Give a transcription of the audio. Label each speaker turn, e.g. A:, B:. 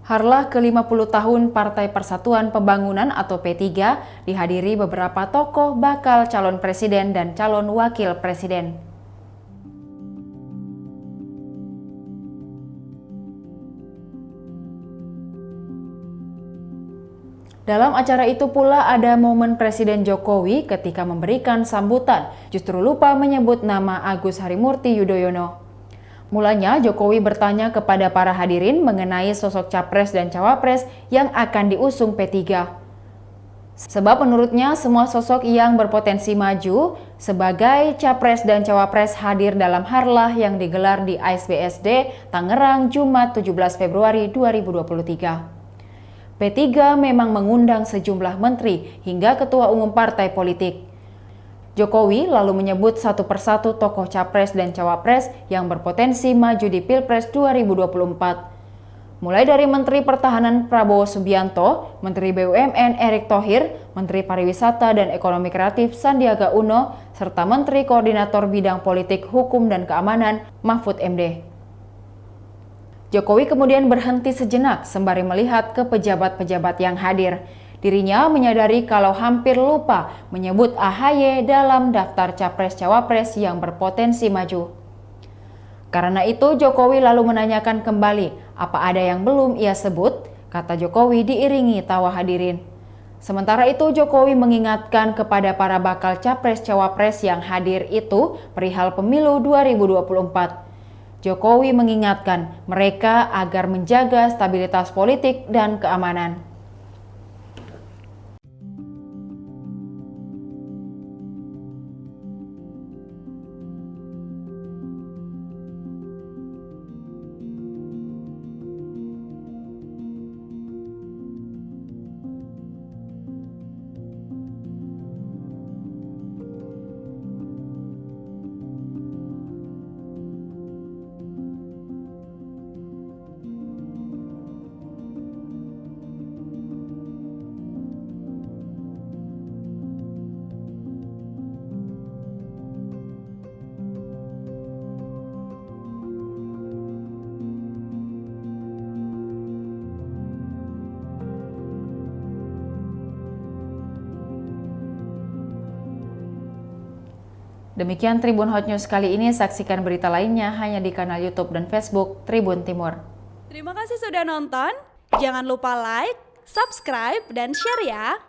A: Harlah ke-50 tahun Partai Persatuan Pembangunan atau P3 dihadiri beberapa tokoh bakal calon presiden dan calon wakil presiden. Dalam acara itu pula ada momen Presiden Jokowi ketika memberikan sambutan, justru lupa menyebut nama Agus Harimurti Yudhoyono. Mulanya Jokowi bertanya kepada para hadirin mengenai sosok capres dan cawapres yang akan diusung P3. Sebab menurutnya semua sosok yang berpotensi maju sebagai capres dan cawapres hadir dalam harlah yang digelar di ASBSD Tangerang Jumat 17 Februari 2023. P3 memang mengundang sejumlah menteri hingga ketua umum partai politik. Jokowi lalu menyebut satu persatu tokoh capres dan cawapres yang berpotensi maju di Pilpres 2024. Mulai dari Menteri Pertahanan Prabowo Subianto, Menteri BUMN Erick Thohir, Menteri Pariwisata dan Ekonomi Kreatif Sandiaga Uno, serta Menteri Koordinator Bidang Politik, Hukum dan Keamanan Mahfud MD. Jokowi kemudian berhenti sejenak sembari melihat ke pejabat-pejabat yang hadir. Dirinya menyadari kalau hampir lupa menyebut AHY dalam daftar capres-cawapres yang berpotensi maju. Karena itu Jokowi lalu menanyakan kembali, apa ada yang belum ia sebut? Kata Jokowi diiringi tawa hadirin. Sementara itu Jokowi mengingatkan kepada para bakal capres-cawapres yang hadir itu perihal pemilu 2024. Jokowi mengingatkan mereka agar menjaga stabilitas politik dan keamanan. Demikian Tribun Hot News kali ini, saksikan berita lainnya hanya di kanal YouTube dan Facebook Tribun Timur.
B: Terima kasih sudah nonton, jangan lupa like, subscribe, dan share ya!